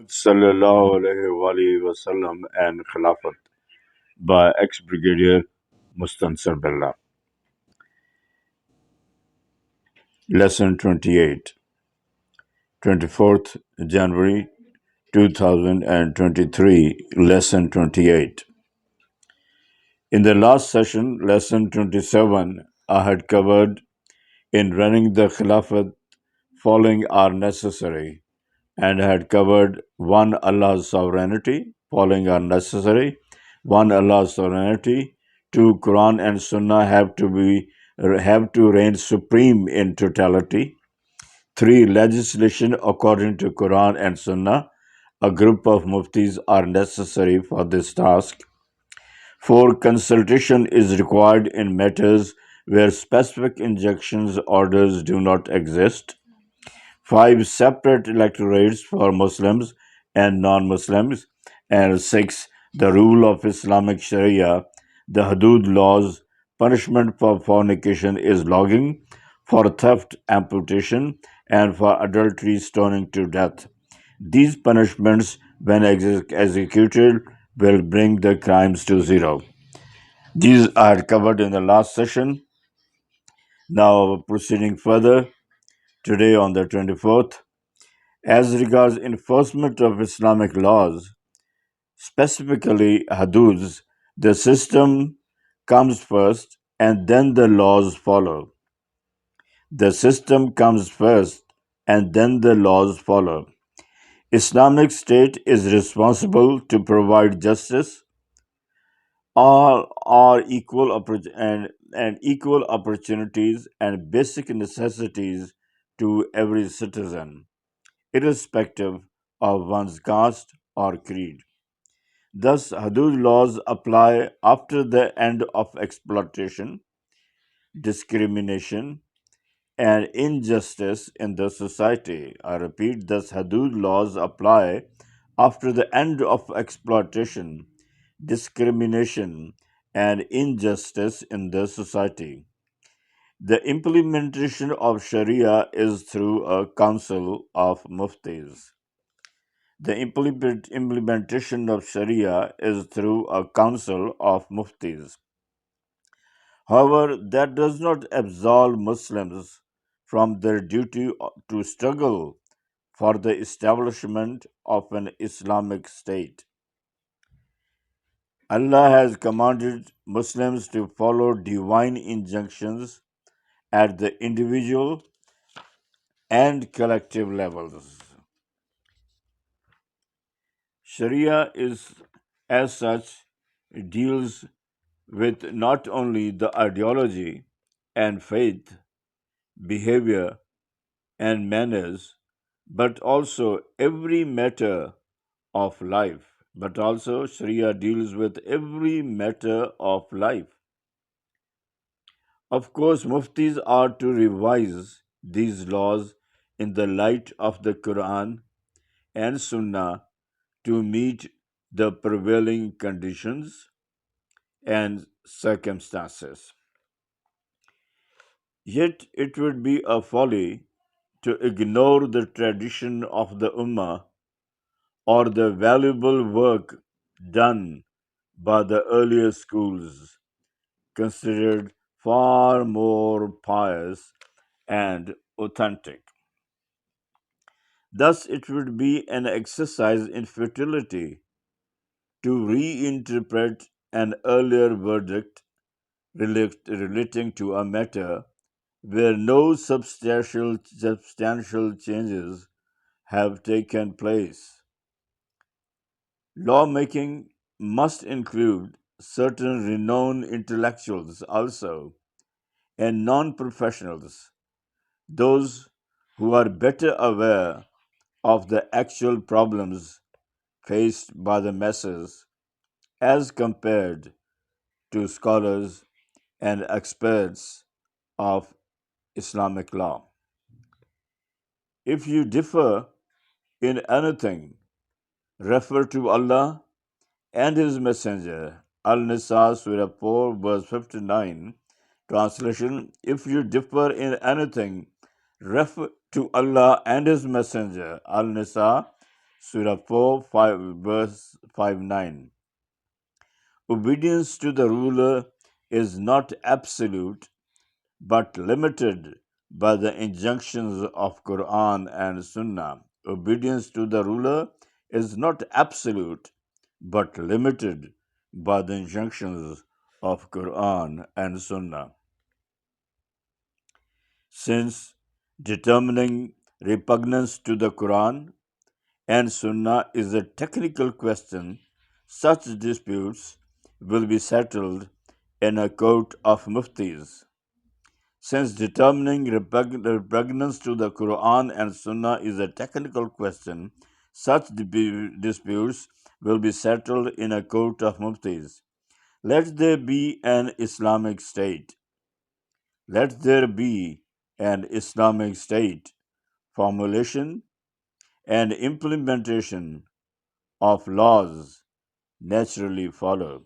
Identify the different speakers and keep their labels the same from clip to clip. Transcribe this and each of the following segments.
Speaker 1: Sallallahu Alaihi Wasallam and Khilafat by ex-brigadier Mustansar Billah. Lesson 28, 24th January 2023, Lesson 28. In the last session, Lesson 27, I had covered in running the Khilafat, following are necessary, and had covered one Allah's sovereignty, following are necessary, one Allah's sovereignty, two Quran and Sunnah have to reign supreme in totality, three legislation according to Quran and Sunnah, a group of muftis are necessary for this task, four consultation is required in matters where specific injunctions orders do not exist, five separate electorates for Muslims and non-Muslims, and six, the rule of Islamic Sharia, the hudud laws, punishment for fornication is logging, for theft amputation, and for adultery stoning to death. These punishments, when executed, will bring the crimes to zero. These are covered in the last session. Now, proceeding further, today on the 24th, as regards enforcement of Islamic laws, specifically hududs, the system comes first and then the laws follow. The system comes first and then the laws follow. Islamic State is responsible to provide justice, all are and equal opportunities and basic necessities to every citizen, irrespective of one's caste or creed. Thus, hudud laws apply after the end of exploitation, discrimination, and injustice in the society. I repeat, thus, hudud laws apply after the end of exploitation, discrimination, and injustice in the society. The implementation of Sharia is through a council of muftis. The implementation of Sharia is through a council of muftis. However, that does not absolve Muslims from their duty to struggle for the establishment of an Islamic state. Allah has commanded Muslims to follow divine injunctions at the individual and collective levels. Sharia is, as such, deals with not only the ideology and faith, behavior, and manners, but also every matter of life. But also, Sharia deals with every matter of life. Of course, muftis are to revise these laws in the light of the Quran and Sunnah to meet the prevailing conditions and circumstances. Yet it would be a folly to ignore the tradition of the Ummah or the valuable work done by the earlier schools, considered far more pious and authentic. Thus, it would be an exercise in futility to reinterpret an earlier verdict relating to a matter where no substantial changes have taken place. Lawmaking must include certain renowned intellectuals also and non professionals, those who are better aware of the actual problems faced by the masses as compared to scholars and experts of Islamic law. If you differ in anything, refer to Allah and His Messenger. Al-Nisa, Surah 4, verse 59. Translation: If you differ in anything, refer to Allah and His Messenger. Al-Nisa, Surah 4, 5, verse 5 9. Obedience to the ruler is not absolute but limited by the injunctions of Quran and Sunnah. Obedience to the ruler is not absolute but limited by the injunctions of Quran and Sunnah. Since determining repugnance to the Quran and Sunnah is a technical question, such disputes will be settled in a court of muftis. Since determining repugnance to the Quran and Sunnah is a technical question, such disputes will be settled in a court of muftis. Let there be an Islamic state. Let there be an Islamic state. Formulation and implementation of laws naturally follow.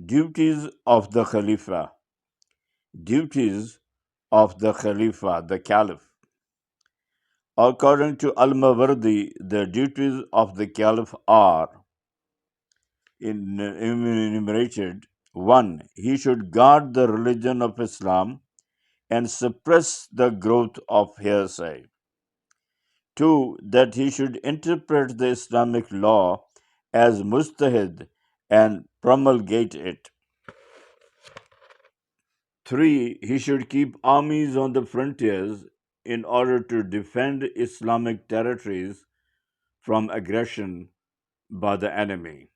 Speaker 1: Duties of the Khalifa. Duties of the Khalifa, the Caliph. According to Al-Mawardi, the duties of the Caliph are enumerated. 1. He should guard the religion of Islam and suppress the growth of heresy. 2. That he should interpret the Islamic law as mustahid and promulgate it. 3. He should keep armies on the frontiers in order to defend Islamic territories from aggression by the enemy.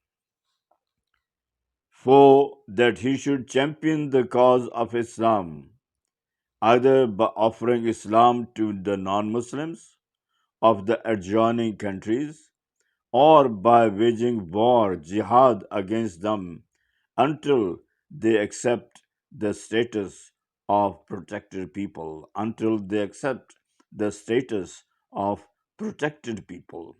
Speaker 1: 4. That he should champion the cause of Islam, either by offering Islam to the non Muslims of the adjoining countries or by waging war, jihad against them until they accept the status of protected people, until they accept the status of protected people.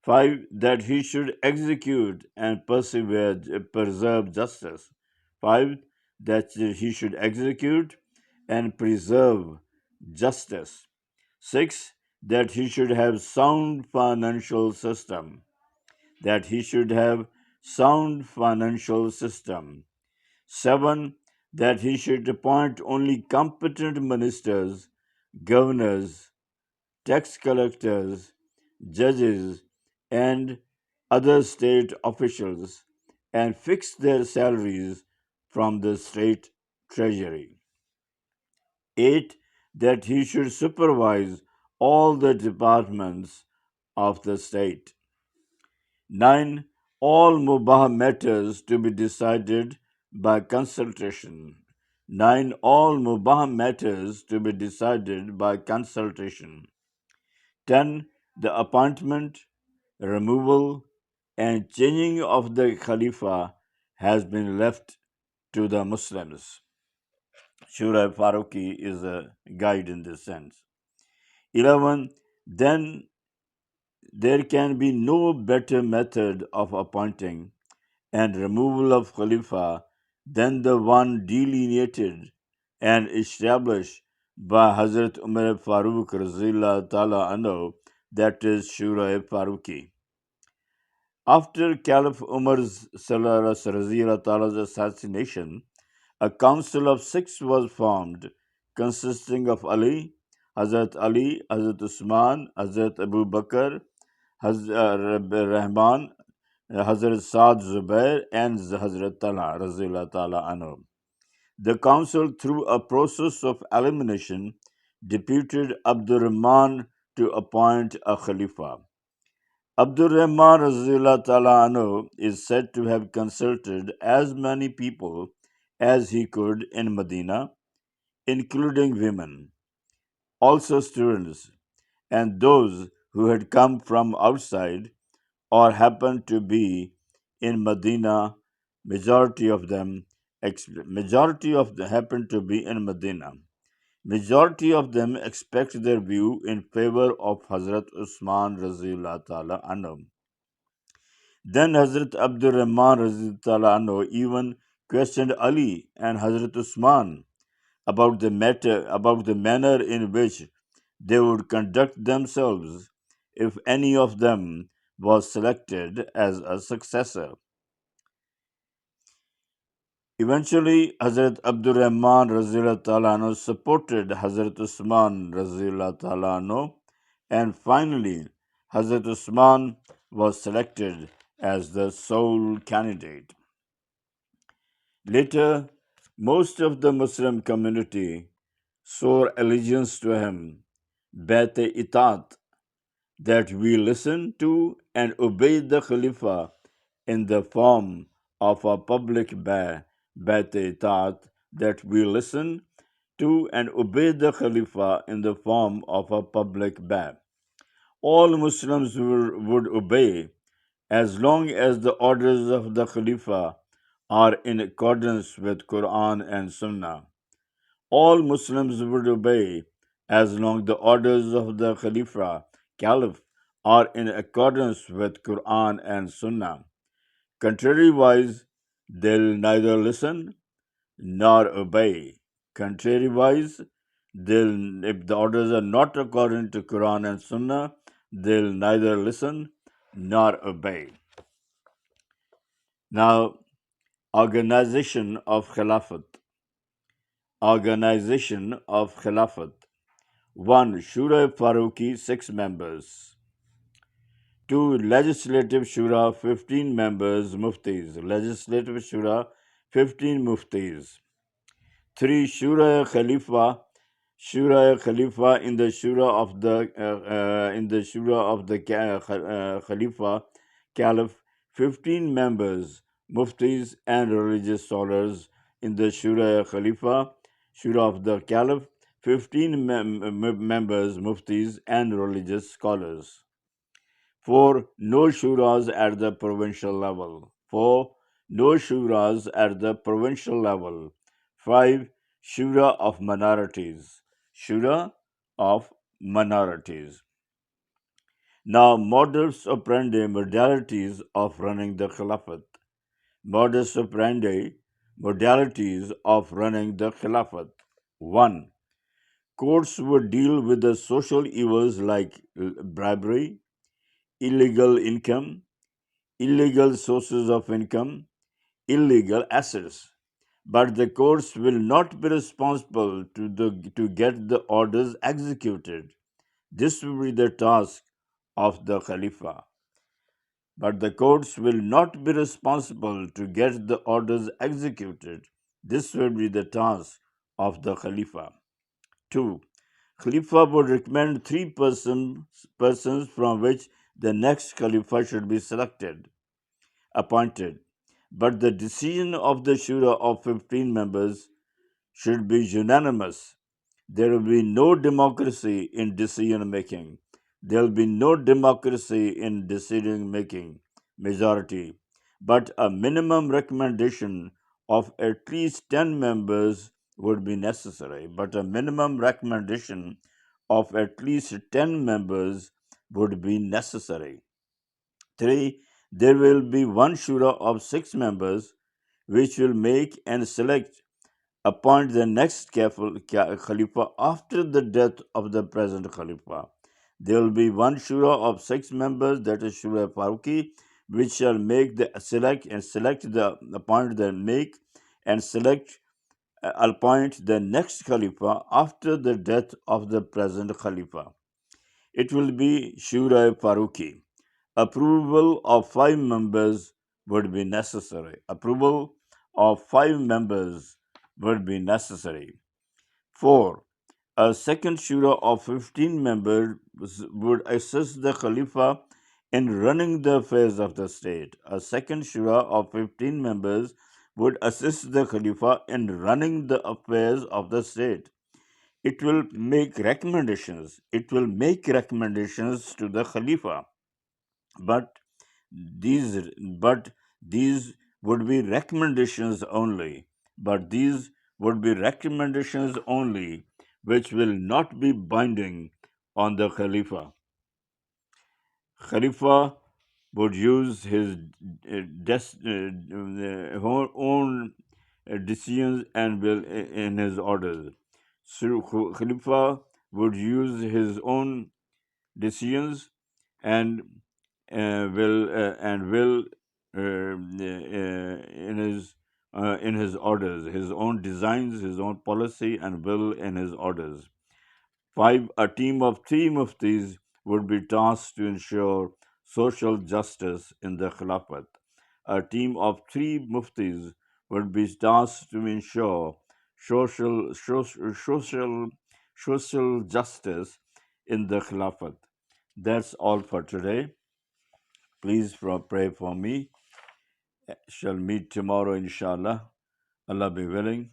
Speaker 1: 5. That he should execute and preserve justice. 5. That he should execute and preserve justice. 6. That he should have sound financial system. That he should have sound financial system. 7. That he should appoint only competent ministers, governors, tax collectors, judges, and other state officials and fix their salaries from the state treasury. 8. That he should supervise all the departments of the state. 9. All mubah matters to be decided by consultation. 9. All mubah matters to be decided by consultation. 10. The appointment, removal, and changing of the Khalifa has been left to the Muslims. Shura Faruqi is a guide in this sense. 11. Then there can be no better method of appointing and removal of Khalifa than the one delineated and established by Hazrat Umar Farooq Razillah Ta'ala Anhu, that is Shura Faruqi. After Caliph Umar's Razillah Ta'ala's assassination, a council of six was formed, consisting of Ali, Hazrat Usman, Hazrat Abu Bakr, Hazrat Rahman, Hazrat Saad Zubair, and Hazrat Talha, Razillah Ta'ala Anhu. The council, through a process of elimination, deputed Abdur Rahman to appoint a Khalifa. Abdur Rahman Razillah Ta'ala Anhu is said to have consulted as many people as he could in Medina, including women, also students, and those who had come from outside or happened to be in Medina. Majority of them happened to be in Medina. Majority of them expressed their view in favor of Hazrat Usman Razillah Ta'ala Anhu. Then Hazrat Abdur Rahman Razillah Ta'ala Anhu even questioned Ali and Hazrat Usman about the manner in which they would conduct themselves if any of them was selected as a successor. Eventually, Hazrat Abdul Rahman Razilullah Ta'ala anhu supported Hazrat Usman Razilullah Ta'ala anhu, and finally, Hazrat Usman was selected as the sole candidate. Later, most of the Muslim community swore allegiance to him, Bait-e-Itat, that we listen to and obey the Khalifa in the form of a public Bait-e-Itat, that we listen to and obey the Khalifa in the form of a public ba. All Muslims would obey as long as the orders of the Khalifa are in accordance with Quran and Sunnah. All Muslims would obey as long the orders of the Khalifa, Caliph, are in accordance with Quran and Sunnah. Contrariwise, they'll neither listen nor obey. Contrariwise, if the orders are not according to Quran and Sunnah, they'll neither listen nor obey. Now, organization of Khilafat. Organization of Khilafat. 1. Shura Farooqi, 6 members. 2. Legislative Shura, 15 members, Muftis. Legislative Shura, 15 Muftis. 3. Shura Khalifa in the Shura of the Khalifa, Caliph, 15 members, Muftis and religious scholars in the Shura of the Caliph, 15 members, Muftis and religious scholars. 4. No shuras at the provincial level. 4. No shuras at the provincial level. 5. Shura of minorities. Shura of minorities. Now, modus operandi, modalities of running the Khilafat. Modus operandi, modalities of running the Khilafat. 1. Courts would deal with the social evils like bribery, illegal income, illegal sources of income, illegal assets. But the courts will not be responsible to get the orders executed. This will be the task of the Khalifa. But the courts will not be responsible to get the orders executed. This will be the task of the Khalifa. 2. Khalifa would recommend persons from which the next Khalifa should be appointed. But the decision of the Shura of 15 members should be unanimous. There will be no democracy in decision making. There will be no democracy in decision making majority. But a minimum recommendation of at least 10 members would be necessary. But a minimum recommendation of at least 10 members would be necessary. 3. There will be one shura of 6 members which will make and appoint the next Khalifa after the death of the present Khalifa. There will be one shura of 6 members, that is Shura Farooqi, which shall make the appoint the make and appoint the next Khalifa after the death of the present Khalifa. It will be Shura Farooqi. Approval of 5 members would be necessary. Approval of 5 members would be necessary. 4. A second shura of 15 members would assist the Khalifa in running the affairs of the state. A second shura of 15 members would assist the Khalifa in running the affairs of the state. It will make recommendations. It will make recommendations to the Khalifa, but these would be recommendations only. But these would be recommendations only, which will not be binding on the Khalifa. Khalifa would use his own decisions and will in his orders. So Khalifa would use his own decisions and will in his orders, his own designs, his own policy, and will in his orders. Five, a team of three muftis would be tasked to ensure social justice in the Khilafat. A team of three muftis would be tasked to ensure social justice in the Khilafat. That's all for today. Please pray for me. Shall meet tomorrow, inshallah. Allah be willing.